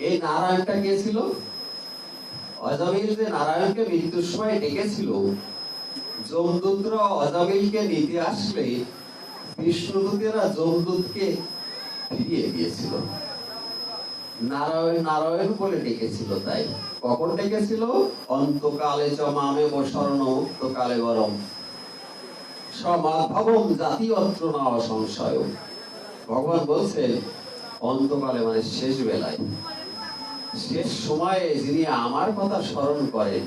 এই নারায়ণটা কে ছিল? অজামিল যে নারায়ণকে মৃত্যুর সময় ডেকেছিল, যমদূতরা অজামিলকে নিতে আসলে বিষ্ণুদূতেরা যমদূতকে ফিরিয়ে দিয়েছিল। নারায়ণ নারায়ণ বলে ডেকেছিল। তাই কখন ডেকেছিল? অন্তকালে চ মামে বসরণ মুক্তকালে বরম সমাদ্ভবম জাতিয়ত্র না অসংশয়। ভগবান বলছেন অন্তকালে মানে শেষ বেলায়, শেষ সময়ে যিনি আমার কথা স্মরণ করেন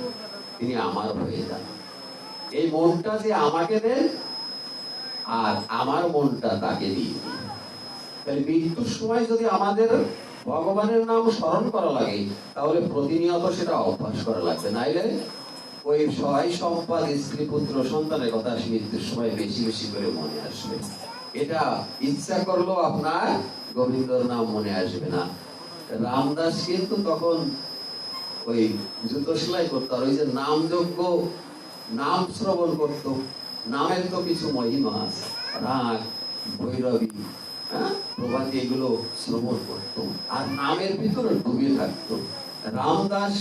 তিনি আমার হয়ে যান। এই মনটা যে আমাকে দেন আর আমার মনটা তাকে দিয়ে দিই। তাহলে মৃত্যুর সময় যদি আমাদের ভগবানের নাম স্মরণ করা লাগে, তাহলে প্রতিনিয়ত সেটা অভ্যাস করা লাগবে। নাইলে ওই সহায় সম্পদ, স্ত্রী, পুত্র, সন্তানের কথা মৃত্যুর সময় বেশি বেশি করে মনে আসবে। এটা ইচ্ছা করলেও আপনার গোবিন্দর নাম মনে আসবে না। রামদাস কিন্তু তখন ওই জুতো সেলাই করতো, আর ওই যে নাম যজ্ঞ, নাম শ্রবণ করতো। নামের তো কিছু মহিমা আছে, রাগ, ভৈরবী, প্রভাতী, এগুলো শ্রবণ করতো আর নামের ভিতরে ডুবে থাকতো। রামদাস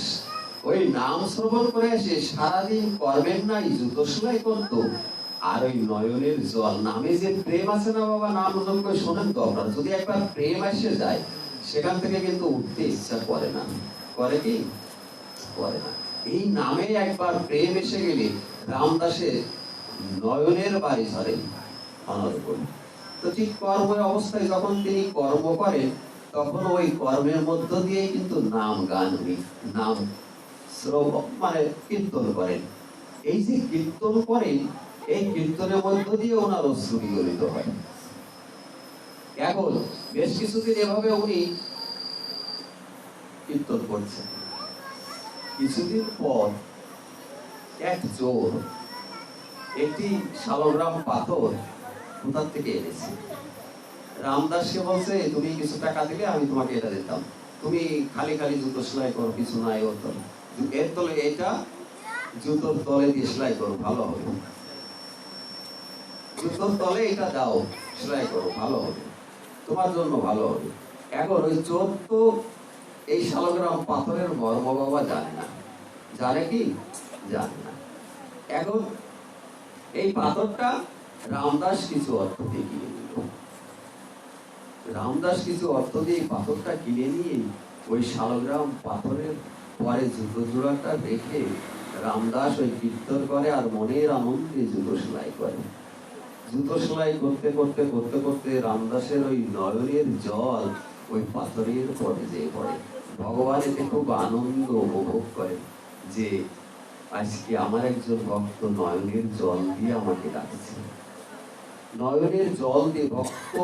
ওই নাম শ্রবণ করে এসে সারাদিন কর্মের নাই জুতো সেলাই করতো, আর ওই নয়নের জল, নামে যে প্রেম আছে না বাবা, নাম যজ্ঞ শোনেন তো আপনারা, যদি একবার প্রেম এসে যায় সেখান থেকে কিন্তু উঠতে ইচ্ছা করে না। করে কি? করে না। এই নামে একবার প্রেম এসে গেলে রামদাসের নয়নের বাড়ি ধরে অনর্গল। তো ঠিক কর্ম অবস্থায় যখন তিনি কর্ম করেন, তখন ওই কর্মের মধ্য দিয়ে কিন্তু নাম গান, নাম শ্রবণ মানে কীর্তন করেন। এই যে কীর্তন করেন, এই কীর্তনের মধ্য দিয়ে ওনার অশ্রু বিগলিত হয়। এখন বেশ কিছুদিন এভাবে উনি কীর্তন করছেন। কিছুদিন পর এক চোর একটি শালগ্রাম পাথর কোথা থেকে এনেছে। রামদাসকে বলছে, তুমি কিছু টাকা দিলে আমি তোমাকে এটা দিতাম, তুমি খালি খালি জুতো সেলাই করো, কিছু নাই ওর তলে, এর তলে এটা জুতোর তলে দিয়ে সেলাই করো, ভালো হবে। জুতোর তলে এটা দাও, সেলাই করো, ভালো হবে, তোমার জন্য ভালো হবে। এখন ওই চোর তো এই শালগ্রাম পাথরের মর্ম বাবা জানে না। জানে কি? জানে না। এখন এই পাথরটা রামদাস কিছু অর্থ দিয়ে কিনে নিল। রামদাস কিছু অর্থ দিয়ে পাথরটা কিনে নিয়ে ওই শালগ্রাম পাথরের পরে জুতো জোড়াটা রেখে রামদাস ওই কীর্তন করে আর মনের আনন্দে জুতো সেলাই করে। জুতো সেলাই করতে করতে করতে করতে রামদাসের ওই নয়নের জল ওই পাথরের পরে যেয়ে পড়ে। ভগবান এতে খুব আনন্দ উপভোগ করে যে আজকে আমার একজন ভক্ত নয়নের জল দিয়ে আমাকে ডাকছে। নয়নের জল দিয়ে, ভক্ত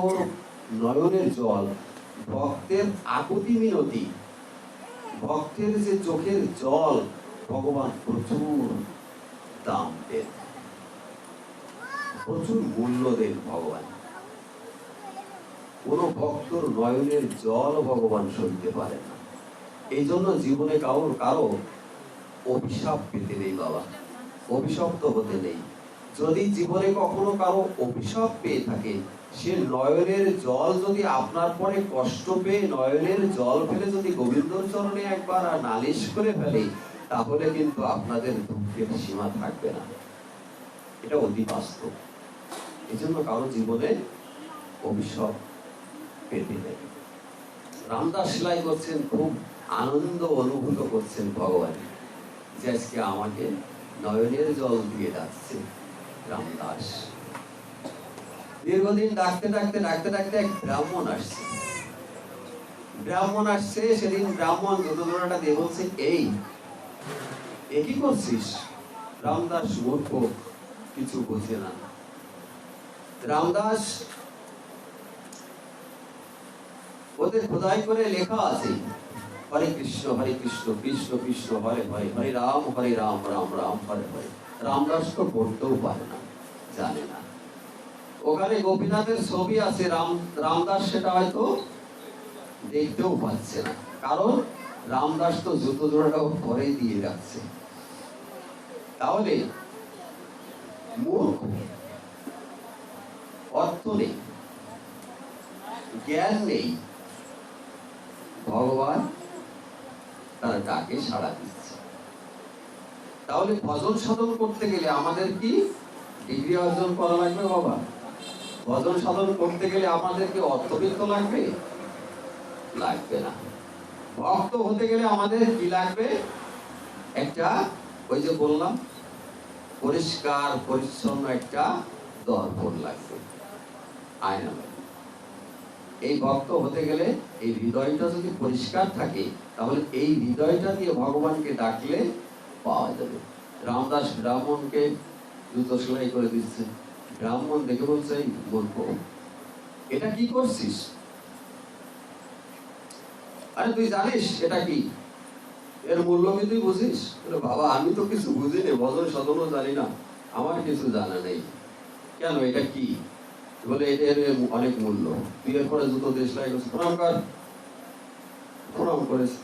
নয়নের জল, ভক্তের আকুতি মিনতি, ভক্তের যে চোখের জল ভগবান প্রচুর দাম দেন, প্রচুর মূল্য দেন ভগবান। কোন ভক্তর নয়নের জল ভগবান সইতে পারে না। এই জন্য জীবনে কারো অভিশাপ পেতে নেই বাবা, অভিশপ্ত হতে নেই। যদি জীবনে কখনো কারো অভিশাপ পেয়ে থাকে, সে নয়নের জল যদি আপনার পরে কষ্ট পেয়ে নয়নের জল ফেলে যদি গোবিন্দর চরণে একবার নালিশ করে ফেলে, তাহলে কিন্তু আপনাদের দুঃখের সীমা থাকবে না। এটা অতি বাস্তব। এই জন্য কারো জীবনে অভিশাপ পেতে নেই। রামদাস সেলাই করছেন, খুব আনন্দ অনুভূত করছেন ভগবান যে আজকে আমাকে নয়নের জল দিয়ে ডাকছে রামদাস। দীর্ঘদিন ডাকতে ডাকতে ডাকতে ডাকতে এক ব্রাহ্মণ আসছে। ব্রাহ্মণ আসছে, সেদিন ব্রাহ্মণ জুতোজোড়াটা দিয়ে বলছে, এই কি করছিস? রামদাস মূর্খ, কিছু বোঝে না। রামদাস ওদের খোদাই করে লেখা আছে, হরে কৃষ্ণ কৃষ্ণ কৃষ্ণ হরে হরে, হরে রাম রাম রাম হরে হরে। রামদাস তো পড়তেও পারে না, জানে না। ওখানে গোপীনাথের ছবি আছে, রামদাস সেটা হয়তো দেখতেও পাচ্ছে না, কারণ রামদাস তো জুতো জোড়াটাও পরে দিয়ে রাখছে। তাহলে মূর্খ, অর্থ নেই, জ্ঞান নেই, ভগবান তারা ডাকে সাড়া দিচ্ছে। তাহলে ভজন সাধন করতে গেলে আমাদের কি ডিগ্রি অর্জন করা লাগবে বাবা? ভজন সাধন করতে গেলে আমাদের কি অর্থবিত্ত লাগবে? লাগবে না। ভক্ত হতে গেলে আমাদের কি লাগবে? একটা, ওই যে বললাম, পরিষ্কার পরিচ্ছন্ন একটা দর্পণ লাগবে, আয়না লাগবে। এই ভক্ত হতে গেলে এই হৃদয়টা যদি পরিষ্কার থাকে, তাহলে এই হৃদয়টা দিয়ে ভগবানকে ডাকলে পাওয়া যাবে। রামদাস ব্রাহ্মণকে জুতো সেলাই করে দিচ্ছে। ব্রাহ্মণ দেখে বলছে, এই মূর্খ, এটা কি করছিস? আরে তুই জানিস এটা কি? এর মূল্য কি তুই বুঝিস? বাবা, আমি তো কিছু বুঝিনি, ভজন সাধনও জানি না, আমার কিছু জানা নেই। কেন, এটা কি? বলে এর অনেক মূল্য। তুই এরপরে জুতো দিয়ে সেলাই করছিস, প্রণাম কর। প্রণাম করেছে।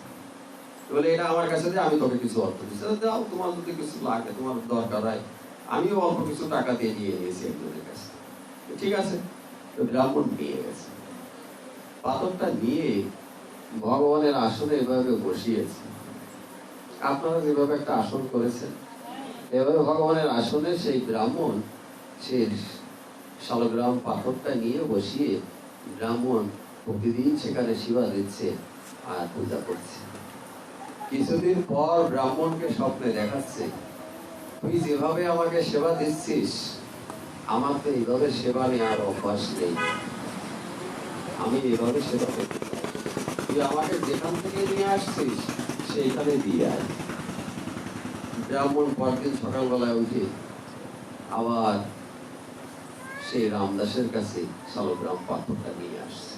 বলে এটা আমার কাছে দিয়ে, আমি তোকে কিছু অর্থ দিচ্ছি, দাও, তোমার যদি কিছু লাগে, তোমার দরকার হয়। আমিও অল্প কিছু টাকা দিয়ে নিয়েছি একজনের কাছে। ঠিক আছে, ব্রাহ্মণ নিয়ে গেছে। পাথরটা নিয়ে ভগবানের আসনে এভাবে বসিয়েছে। আপনারা যেভাবে একটা আসন করেছেন, এভাবে ভগবানের আসনে সেই ব্রাহ্মণ সে শালগ্রাম পাথরটা নিয়ে বসিয়ে ব্রাহ্মণ প্রতিদিন সেখানে সেবা দিচ্ছে আর পূজা করছে। কিছুদিন পর ব্রাহ্মণকে স্বপ্নে দেখাচ্ছে, তুই যেভাবে আমাকে সেবা দিচ্ছিস, আমার তো এইভাবে সেবা নেওয়ার অভ্যাস নেই, আমি এইভাবে সেবা করতে চাই। তুই আমাকে যেখান থেকে নিয়ে আসছিস সেইখানে দিয়ে আয়। ব্রাহ্মণ পরদিন সকালবেলায় উঠে আবার সেই রামদাসের কাছে শালগ্রাম পাথরটা নিয়ে আসছে।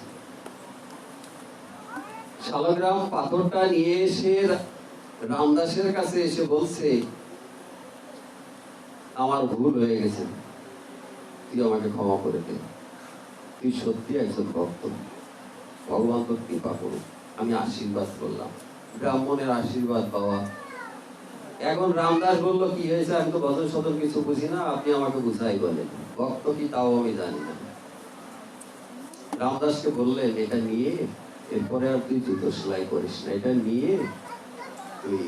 শালগ্রাম পাথরটা নিয়ে এসে রামদাসের কাছে এসে বলছে, আমার ভুল হয়ে গেছে, তুই আমাকে ক্ষমা করে দে, তুই সত্যি একজন ভক্ত, ভগবান তোর কৃপা করুক। আমি আশীর্বাদ করলাম, ব্রাহ্মণের আশীর্বাদ পাওয়া। এখন রামদাস বলল, কি হয়েছে? আমি তো ভজন সাধন কিছু বুঝি না, আপনি আমাকে বুঝাই বলেন, ভক্ত কি তাও আমি জানি না। রামদাসকে বললেন, এটা নিয়ে এরপরে আর তুই জুতো সেলাই করিস না, এটা নিয়ে তুই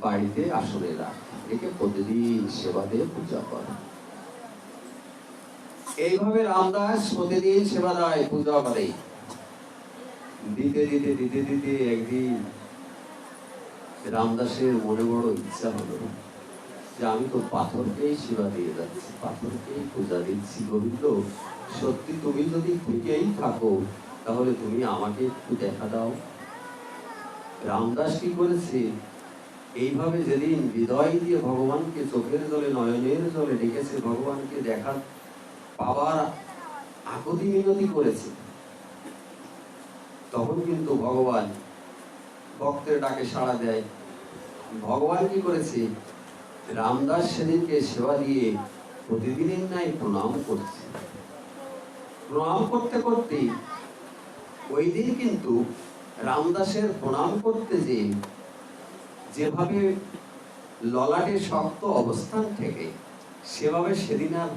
বাড়িতে আসনে রাখ, রেখে প্রতিদিন সেবা দিয়ে পূজা কর। এইভাবে রামদাস প্রতিদিন সেবা দেয়, পূজা করে। দিতে দিতে দিতে দিতে একদিন রামদাসের মনে বড় ইচ্ছা হলো যে আমি তো পাথরকেই সেবা দিয়ে যাচ্ছি, পাথরকেই পূজা দিচ্ছি, গোবিন্দ সত্যি তুমি যদি থেকেই থাকো, তাহলে তুমি আমাকে একটু দেখা দাও। রামদাস কি করেছে, এইভাবে যেদিন হৃদয় দিয়ে ভগবানকে চোখের জলে নয়নের জলে ডেকেছে, ভগবানকে দেখা পাওয়ার আকুতি মিনতি করেছে, তখন কিন্তু ভগবান ভক্তের ডাকে সাড়া দেয়। ভগবান কি করেছে, রামদাস সেদিনকে সেবা দিয়ে প্রতিদিনের ন্যায় প্রণাম করছে। প্রণাম করতে করতে ওই দিন কিন্তু রামদাসের প্রণাম করতে যেভাবে ললাটে শক্ত অবস্থান থেকে, সেভাবে সেদিন আর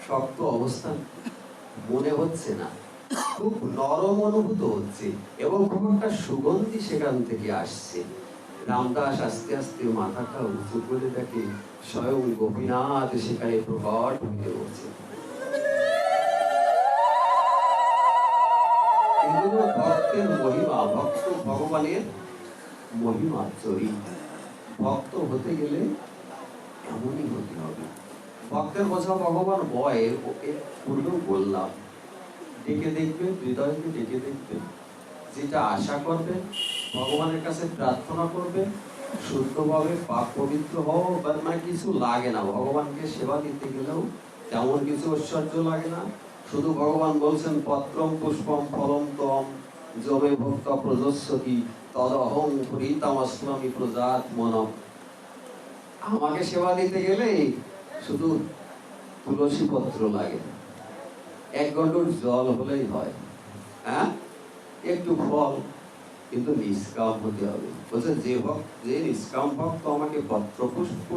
শক্ত অবস্থান মনে হচ্ছে না, খুব নরম অনুভূত হচ্ছে এবং খুব একটা সুগন্ধি সেখান থেকে আসছে। রামদাস আস্তে আস্তে মাথাটা উঁচু করে দেখে স্বয়ং গোপীনাথ সেখানে প্রকট হয়ে উঠছে। এগুলো ভক্তের মহিমা, ভক্ত ভগবানের মহিমা চরিত্র। ভক্ত হতে গেলে এমনই হতে হবে। ভক্তের কথা ভগবান বয়, ওকে পূর্বেও বললাম, ডেকে দেখবেন, হৃদয়কে ডেকে দেখবেন, যেটা আশা করবেন, ভগবানের কাছে প্রার্থনা করবেন, শুদ্ধভাবে পাপ পবিত্র হও, মানে কিছু লাগে না, ভগবানকে সেবা দিতে গেলেও তেমন কিছু ঐশ্বর্য লাগে না। শুধু ভগবান বলছেন, পত্রম পুষ্পম ফলম তম যমে ভক্ত প্রযস্যতি তদহং হরিতমস্মি প্রজাত মনম। আমাকে সেবা দিতে গেলে শুধু তুলসী পত্র লাগে, এক গণ্ডূর জল হলেই হয়, হ্যাঁ, একটু ফল, কিন্তু নিষ্কাম হতে হবে। বলছেন, যে নিষ্কাম ভক্ত আমাকে পত্রপুষ্প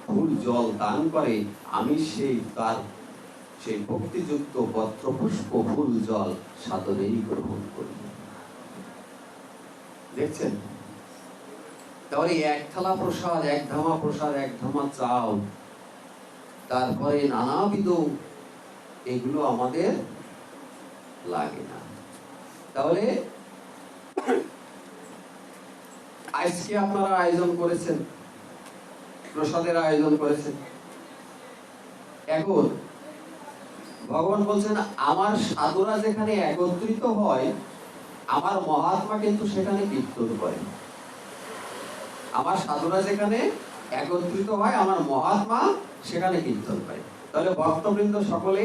ফুল জল দান করে, আমি সেই ভক্তিযুক্ত পত্রপুষ্প ফুল জল সাদরেই গ্রহণ করি। দেখছেন? তাহলে এক থালা প্রসাদ, এক ধামা প্রসাদ, এক ধামা চাল, তারপরে নানাবিধ, এগুলো আমাদের লাগে না। তাহলে আজকে আপনারা আয়োজন করেছেন, প্রসাদের আয়োজন করেছেন। এখন ভগবান বলছেন আমার সাধুরা যেখানে একত্রিত হয়, আমার মহাত্মা কিন্তু সেখানে কীর্তন করে। আমার সাধুরা যেখানে একত্রিত হয়, আমার মহাত্মা সেখানে কীর্তন করে। তাহলে ভক্তবৃন্দ সকলে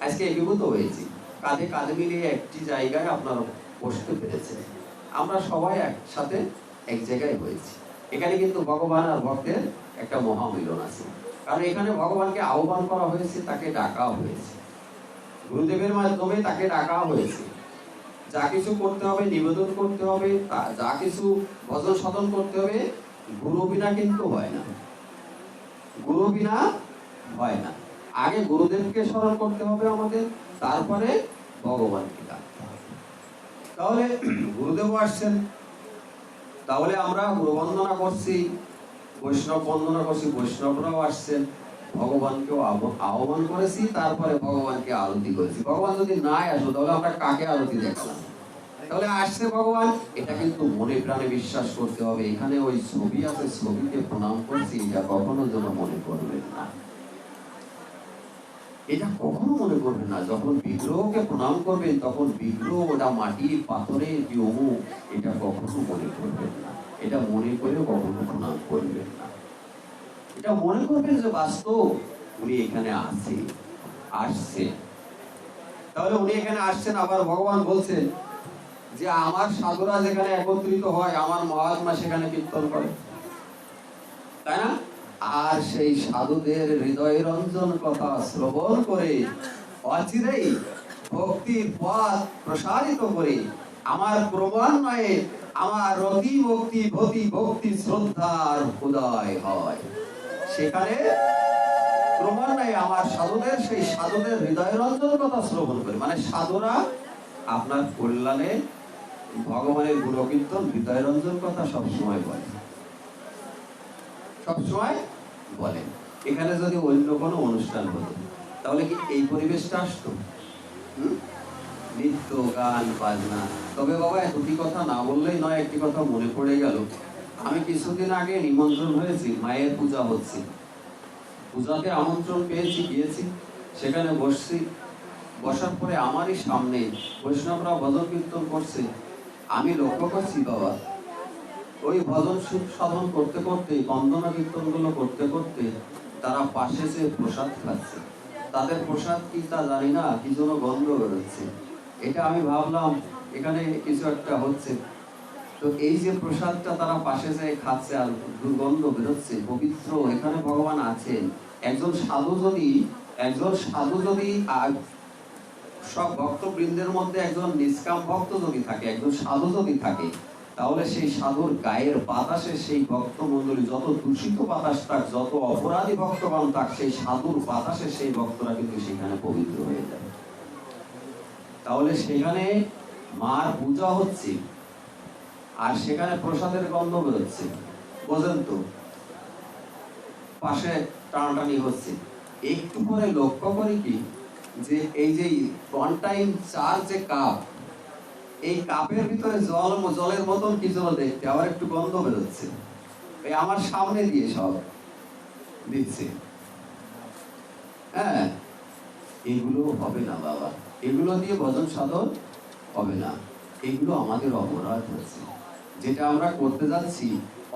আজকে একীভূত হয়েছি, কাঁধে কাঁধে মিলিয়ে একটি জায়গায় আপনারা বসতে পেরেছেন। আমরা সবাই একসাথে এক জায়গায় হয়েছি। এখানে কিন্তু ভগবান আর ভক্তের একটা মহামিলন আছে। কারণ এখানে ভগবানকে আহ্বান করা হয়েছে, তাকে ডাকা হয়েছে, গুরুদেবের মাধ্যমে তাকে ডাকা হয়েছে। যা কিছু করতে হবে, নিবেদন করতে হবে, যা কিছু ভজন সাধন করতে হবে, গুরু বিনা কিন্তু হয় না। গুরু বিনা হয় না। আগে গুরুদেবকে স্মরণ করতে হবে আমাদের, তারপরে ভগবানকে ডাকতে হবে। তাহলে গুরুদেব আসছেন, তাহলে আমরা গুরু বন্দনা করছি, বৈষ্ণব বন্দনা করছি, বৈষ্ণবরাও আসছেন, ভগবানকেও আহ্বান করেছি, তারপরে ভগবানকে আরতি করেছি। ভগবান যদি না আসো তাহলে আমরা কাকে আরতি দেখালাম? তাহলে আসছে ভগবান, এটা কিন্তু মনে প্রাণে বিশ্বাস করতে হবে। এখানে ওই ছবি আছে, ছবিকে প্রণাম করছি, এটা কখনো যেন মনে করবেন না। এটা কখনো মনে করবেন না। যখন বিগ্রহকে প্রণাম করবেন, তখন বিগ্রহ ওটা মাটির পাথরের যে অমুক, এটা কখনো মনে করবেন না। এটা মনে করে কখনো প্রণাম করবেন না। এটা মনে করবেন যে বাস্তব উনি এখানে আসছেন। তাহলে উনি এখানে আসছেন। আবার ভগবান বলছেন যে আমার সাধুরা যেখানে একত্রিত হয়, আমার মহাত্মা সেখানে কীর্তন করে, তাই না? আর সেই সাধুদের হৃদয় রঞ্জন কথা শ্রবণ করে অচিরেই ভক্তির পথ প্রসারিত করে আমার ক্রমান্বয়ে আমার রতি ভক্তি ভতি ভক্তি শ্রদ্ধার উদয় হয়। সেখানে ক্রমান্বয়ে আমার সাধুদের, সেই সাধুদের হৃদয় রঞ্জন কথা শ্রবণ করে, মানে সাধুরা আপনার কল্যাণে ভগবানের গুণকীর্তন হৃদয় রঞ্জন কথা সবসময় বলে, সবসময় বলেন। এখানে যদি অন্য কোনো অনুষ্ঠান হতো তাহলে কি এই পরিবেশটা আসতো? নৃত্য, গান, বাজনা। তবে বাবা দুটি কথা না বললেই নয়, একটি কথা মনে পড়ে গেল। আমি কিছুদিন আগে নিমন্ত্রণ হয়েছি, মায়ের পূজা হচ্ছে, পূজাতে আমন্ত্রণ পেয়েছি, গিয়েছি, সেখানে বসছি। বসার পরে আমারই সামনে বৈষ্ণবরা ভজন কীর্তন করছে। আমি লক্ষ্য করছি বাবা, ওই ভজন সাধন করতে করতে, বন্দনা কীর্তন গুলো করতে করতে তারা পাশে যে প্রসাদ খাচ্ছে, তাদের প্রসাদ কি তা জানি না, কি যেন গন্ধ বেরোচ্ছে। এটা আমি ভাবলাম এখানে কিছু একটা হচ্ছে। তো এই যে প্রসাদটা তারা পাশে যে খাচ্ছে আর দুর্গন্ধ বেরোচ্ছে, পবিত্র, এখানে ভগবান আছেন। একজন সাধু যদি সব ভক্তবৃন্দের মধ্যে একজন নিষ্কাম ভক্ত যদি থাকে, একজন সাধু যদি থাকে, তাহলে সেই সাধুর গায়ের বাতাসে সেই ভক্ত মন্ডলী, যত দূষিত বাতাস থাক, যত অপরাধী ভক্তগণ থাক, সেই সাধুর বাতাসে সেই ভক্তরা কিন্তু সেখানে পবিত্র হয়ে যায়। তাহলে সেখানে মার পূজা হচ্ছে আর সেখানে প্রসাদের গন্ধ বেরোচ্ছে, বোঝেন তো? পাশে টানাটানি হচ্ছে। একটু পরে লক্ষ্য করি কি, যে এই যে কন্টাইন চার যে কাপ, এই কাপের ভিতরে জলের মতন কি যেন দেখতে, আবার একটু গন্ধ বেরোচ্ছে। এই আমার সামনে দিয়ে সব দিচ্ছে। হ্যাঁ, এগুলো হবে না বাবা, এগুলো দিয়ে ভজন সাধন হবে না। এগুলো আমাদের অপরাধ হচ্ছে। যেটা আমরা করতে যাচ্ছি,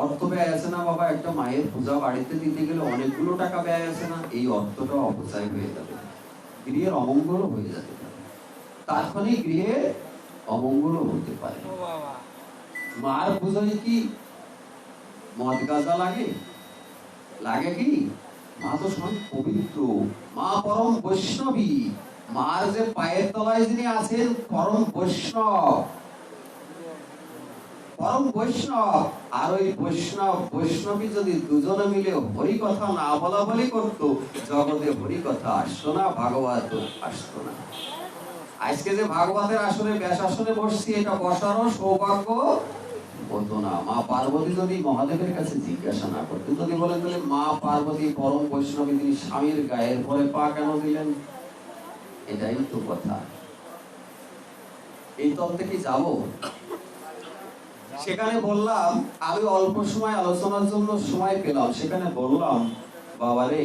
অর্থ ব্যয় আছে না বাবা? একটা মায়ের পূজা বাড়িতে দিতে গেলে অনেকগুলো টাকা ব্যয় আছে না? এই অর্থটা অপচয় হয়ে যাবে, গৃহের অমঙ্গল হয়ে যেতে পারে, তাৎক্ষণিক গৃহে অমঙ্গল হতে পারে। মার পূজায় কি মদ গাঁজা লাগে? লাগে কি? মা তো সব পবিত্র, মা পরম বৈষ্ণবী। মার যে পায়ের তলায় যিনি আছেন পরম বৈষ্ণব, পরম বৈষ্ণব। আর ওই বৈষ্ণবী যদি দুজনে মিলে হরি কথা না বলা বলি করতো, জগতে হরি কথা আসতো না, ভাগবত আসতো না। আজকে যে ভাগবতের আসনে ব্যাস আসনে বসছি, এটা বসারও সৌভাগ্য হতো না। মা পার্বতী যদি মহাদেবের কাছে জিজ্ঞাসা না করতেন, যদি বলেন তাহলে মা পার্বতী পরম বৈষ্ণবী, তিনি স্বামীর গায়ের পরে পা কেন দিলেন? এটাই তো কথা। এই তত্ত্বে কি যাব? সেখানে বললাম, আমি অল্প সময় আলোচনার জন্য সময় পেলাম, সেখানে বললাম বাবারে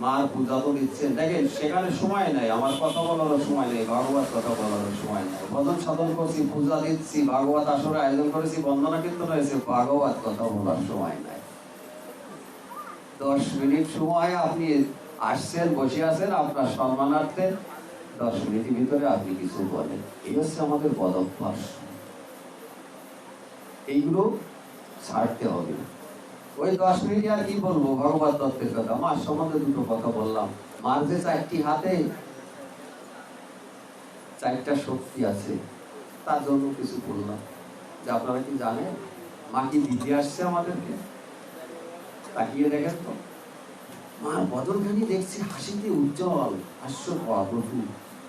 মার পূজা তো দিচ্ছেন, দেখেন সেখানে সময় নাই, আমার কথা বলারও সময় নেই, ভাগবত কথা বলারও সময় নেই। ভজন সাধন করছি, পূজা দিচ্ছি, ভাগবত আসরে আয়োজন করেছি, বন্দনা কীর্তন হয়েছে, ভাগবত কথা বলার সময় নাই। 10 মিনিট সময় আপনি আসছেন, বসে আছেন, আপনার সম্মানার্থে 10 মিনিটের ভিতরে আপনি কিছু বলেন। এই হচ্ছে আমাদের বদভ্যাস। এইগুলো ছাড়তে হবে। ওই 10 মিনিটে আর কি বলবো ভগবত তত্ত্বের কথা? মার সম্বন্ধে দুটো কথা বললাম। মার যে 4টি হাতে 4টা শক্তি আছে, তার জন্য কিছু বললাম। যে আপনারা কি জানেন মা কি দিতে আসছে আমাদেরকে? তাকিয়ে দেখেন তো, মার বদনখানি দেখছি হাসিতে উজ্জ্বল, হাস্যকর, প্রচুর,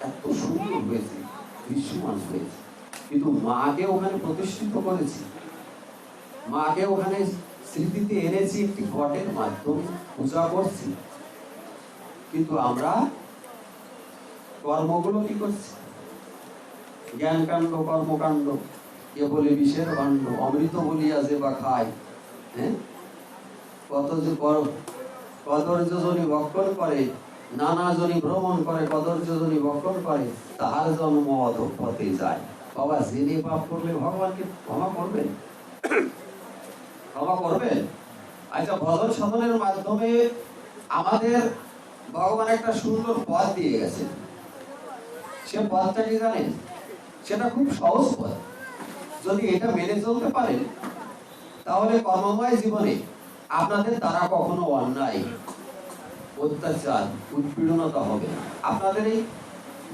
এত সুন্দর হয়েছে, দৃশ্যমান হয়েছে। কিন্তু মাকে ওখানে প্রতিষ্ঠিত করেছি, মাকে ওখানে স্মৃতিতে এনেছি একটি ঘটের মাধ্যমে, পূজা করছি। কিন্তু আমরা কর্মগুলো কি করছি? জ্ঞান কাণ্ড, কর্মকাণ্ড, কে বলে বিষের কাণ্ড, অমৃত বলিয়া যে বা খায়, হ্যাঁ, কদর্যজনী ভক্ষণ করে, নানা জনী ভ্রমণ করে, কদর্যজনী ভক্ষণ করে, তাহার জন্ম অধঃপথে যায়। বাবা, জেনে পাপ করলে ভগবানকে ক্ষমা করবেন? ক্ষমা করবেন? আচ্ছা, ভজন সাধনের মাধ্যমে আমাদের ভগবান একটা সুন্দর পথ দিয়ে গেছেন। সে পথটা কি জানেন? সেটা খুব সহজ পথ। যদি এটা মেনে চলতে পারেন, তাহলে কর্মময় জীবনে আপনাদের দ্বারা কখনো অন্যায়, অত্যাচার, উৎপীড়নতা হবে না। আপনাদের এই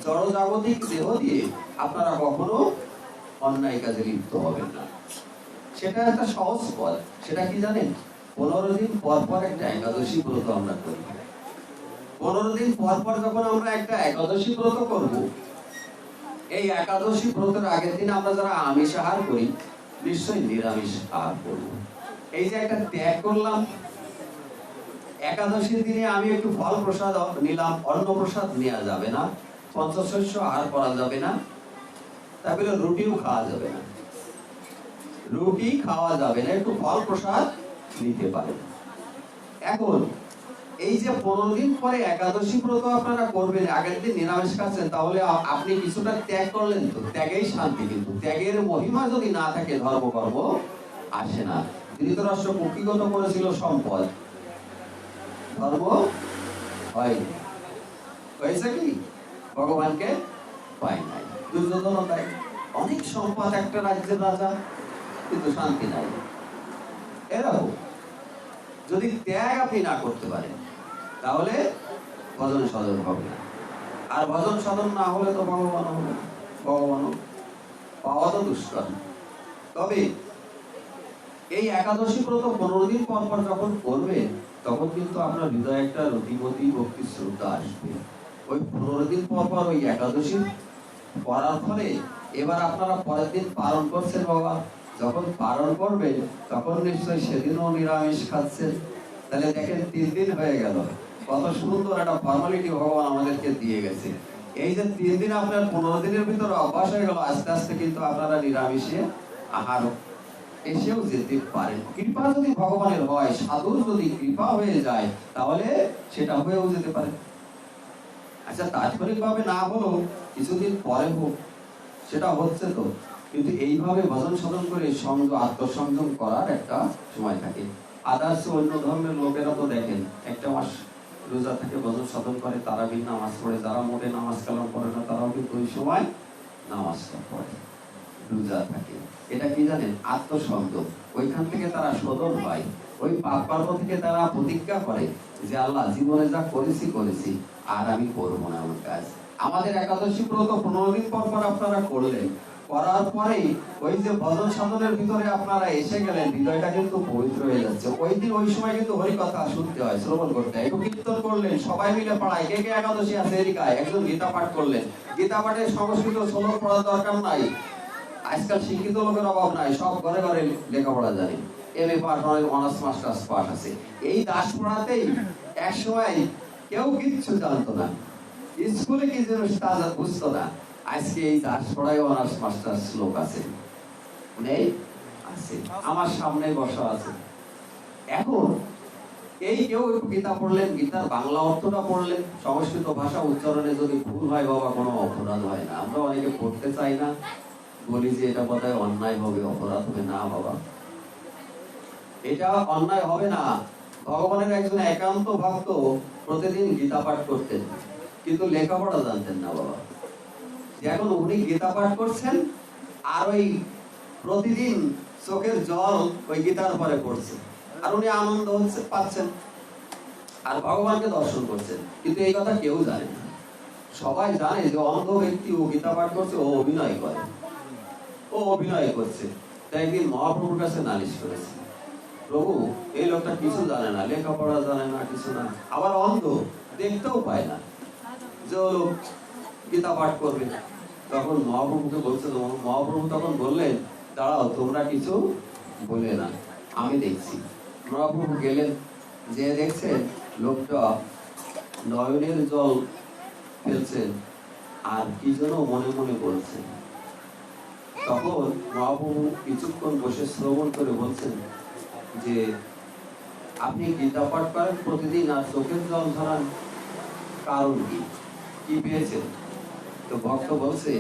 জড়জাগতিক দেহ দিয়ে আপনারা কখনো অন্যায় কাজে লিপ্ত হবেন না। সেটা একটা সহজ পথ। সেটা কি জানেন? 15 দিন পর পর একটা একাদশী ব্রত আমরা করি। 15 দিন পর পর যখন আমরা একটা একাদশী ব্রত করব, এই একাদশী ব্রতের আগের দিন আমরা যারা আমিষ আহার করি, নিশ্চয়ই নিরামিষ আহার করব। এই যে একটা ত্যাগ করলাম, একাদশীর দিনে আমি একটু ফল প্রসাদ নিলাম, অন্ন প্রসাদ নেওয়া যাবে না, পঞ্চশস্য আহার করা যাবে না, তারপরে রুটিও খাওয়া যাবে না, রুটি খাওয়া যাবে না, একটু ফল প্রসাদ নিতে পারে। এখন এই যে 15 দিন পরে একাদশী ব্রত আপনারা করবেন, আগের দিন নিরামিষ খাচ্ছেন, তাহলে আপনি কিছুটা ত্যাগ করলেন, তো ত্যাগেই শান্তি। কিন্তু ত্যাগের মহিমা যদি না থাকে, ধর্মকর্ম আসে না। ধৃতরাষ্ট্র কুক্ষিগত করেছিল সম্পদ, ধর্ম হয়নি। হয়েছে কি? ভগবানকে পায় নাই। দুর্যোধন তাই, অনেক সম্পদ, একটা রাজ্যের রাজা, কিন্তু শান্তি নাই। এরকম যদি ত্যাগ আপনি না করতে পারেন, তাহলে ভজন সাধন হবে না। আর ভজন সাধন না হলে তো ভগবান হবে না, ভগবান পাওয়া তো দুষ্কর। তবে এই একাদশী ব্রত 15 দিন পর পর যখন করবে, তখন কিন্তু আপনার হৃদয়ে একটা রতিমতি ভক্তি শ্রদ্ধা আসবে। ওই 15 দিন পর পর ওই একাদশী করার ফলে এবার আপনারা পরের দিন পালন করছেন, বাবা যখন পালন করবেন তখন নিশ্চয়ই সেদিনও নিরামিষ খাচ্ছেন। তাহলে দেখেন 3 দিন হয়ে গেল। কত সুন্দর একটা ফর্মালিটি ভগবান আমাদেরকে দিয়ে গেছে। এই যে 3 দিন আপনার 15 দিনের ভিতরে অভ্যাস হয়ে গেল, আস্তে আস্তে কিন্তু আপনারা নিরামিষে আহার এসেও যেতে পারেন। কৃপা যদি ভগবানের হয়, সাধুর যদি কৃপা হয়ে যায়, তাহলে সেটা হয়েও যেতে পারে। আচ্ছা, তাৎক্ষণিকভাবে না হলেও কিছুদিন পরে হোক, সেটা হচ্ছে তো। কিন্তু এইভাবে ভজন সাধন করে সংযম, আত্মসংযম করার একটা সময় থাকে। আদার্স অন্য ধর্মের লোকেরা তো দেখেন একটা মাস রোজা থেকে ভজন সাধন করে, তারাবির নামাজ পড়ে। যারা মোটে নামাজ কালাম পড়ে না, তারাও কিন্তু ওই সময় নামাজটা পড়ে, রোজা থাকে। এটা কি জানেন? আত্মসংযম। ওইখান থেকে তারা শোধন হয়। ওই পাপ কর্ম থেকে তারা প্রতিজ্ঞা করে যে আল্লাহ, জীবনে যা করেছি আর আমি করবো না এমন কাজ। আমাদের একাদশী ব্রত 15 দিন পর পর আপনারা করলেন, করার পরে ওই যে ভজন সাধনের ভিতরে আপনারা এসে গেলেন, হৃদয়টা কিন্তু পবিত্র হয়ে যাচ্ছে। ওই দিন ওই সময় কিন্তু হরি কথা শুনতে হয়, শ্রবণ করতে হয়। একটু কীর্তন করলেন, সবাই মিলে পাড়ায়, কে কে একাদশী আছে এদিকায়, একজন গীতা পাঠ করলেন। গীতা পাঠের সংস্কৃত শ্লোক পড়ার দরকার নাই, আজকাল শিক্ষিত লোকের অভাব নাই, সব ঘরে ঘরে লেখাপড়া জানে, এমএ পাস, অনেক অনার্স মাস্টার্স পাস আছে। এই দাস পড়াতেই এক সময় কেউ কিচ্ছু জানতো না, স্কুলে কি জিনিস তা বুঝতো না। আজকে এই দাস পড়ায় অনার্স মাস্টার্স লোক আছে, নেই? আছে, আমার সামনে বসা আছে। এখন এই কেউ একটু গীতা পড়লেন, গীতার বাংলা অর্থটা পড়লেন, সংস্কৃত ভাষা উচ্চারণে যদি ভুল হয় বাবা কোনো অপরাধ হয় না। আমরা অনেকে পড়তে চাই না, বলি যে এটা বোধহয় অন্যায় হবে, অপরাধ হবে। না বাবা, এটা অন্যায় হবে না। ভগবানের একজন একান্ত ভক্ত প্রতিদিন গীতা পাঠ করতেন, কিন্তু লেখাপড়া জানতেন না বাবা। এখন উনি গীতা পাঠ করছেন আর ওই প্রতিদিন চোখের জল ওই গীতার পরে পড়ছে, আর উনি আনন্দ পাচ্ছেন আর ভগবানকে দর্শন করছেন। কিন্তু এই কথা কেউ জানে না। সবাই জানে যে অন্ধ ব্যক্তি ও গীতা পাঠ করছে, ও অভিনয় করে, ও অভিনয় করছে। তাই একদিন মহাপ্রভুর কাছে নালিশ করেছে, প্রভু এই লোকটা কিছু জানে না, লেখাপড়া জানে না, কিছু না, আবার অন্ধ, দেখতেও পায় না, যে ও লোক গীতা পাঠ করবে। তখন মহাপ্রভুকে বলছে, মহাপ্রভু তখন বললেন, দাঁড়াও, তোমরা কিছু বলে না, আমি দেখছি। মহাপ্রভু গেলেন, যে দেখছেন লোকটা নয়নের জল ফেলছেন আর কি যেন মনে মনে বলছেন। তখন মহাপ্রভু কিছুক্ষণ বসে শ্রবণ করে বলছেন যে আপনি গীতা পাঠ করেন প্রতিদিন আর চোখের জল ধরান, কারণ কি পেয়েছেন? তো ভক্ত বলছে,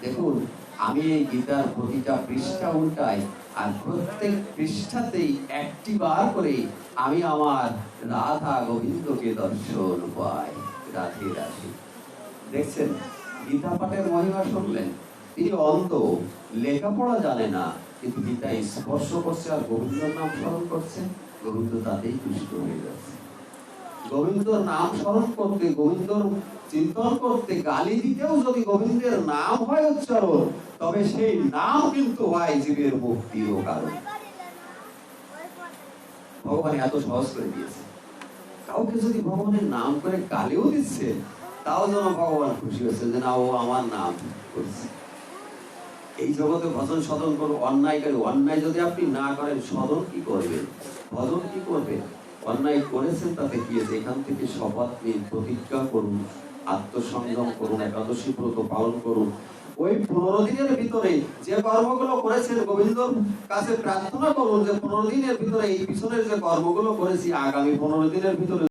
দেখুন আমি এই গীতার প্রতিটা পৃষ্ঠা উল্টাই আর প্রত্যেক পৃষ্ঠাতেই একটি বার করে আমি আমার রাধা গোবিন্দকে দর্শন পাই, রাধে রাধে। দেখছেন গীতা পাঠের মহিমা শুনলেন। তিনি অন্ধ, লেখাপড়া জানে না, কিন্তু গীতা স্পর্শ করছে আর গোবিন্দর নাম স্মরণ করছে, গোবিন্দ তাতেই তুষ্ট হয়ে যাচ্ছে। গোবিন্দর নাম স্মরণ করতে, গোবিন্দর চিন্তন করতে, গালি দিতেও যদি গোবিন্দের নাম হয় উচ্চারণ, তবে সেই নাম কিন্তু হয় জীবের মুক্তির কারণ। ভগবান এত সহজ করে দিয়েছে। কাউকে যদি ভগবানের নাম করে গালিও দিচ্ছে, তাও যেন ভগবান খুশি হচ্ছে যে না, ও আমার নাম করছে। এই জগতে ভজন সদন করো, অন্যায় করে, অন্যায় যদি আপনি না করেন, সদন কি করবেন, ভজন কি করবেন? অন্যায় করেছেন তাতে কি আছে? এখান থেকে শপথ নিন, প্রতিজ্ঞা করুন, আত্মসংযম করুন, একাদশী ব্রত পালন করুন। ওই 15 দিনের ভিতরে যে কর্মগুলো করেছেন, গোবিন্দর কাছে প্রার্থনা করুন যে 15 দিনের ভিতরে এই পিছনের যে কর্মগুলো করেছি, আগামী 15 দিনের ভিতরে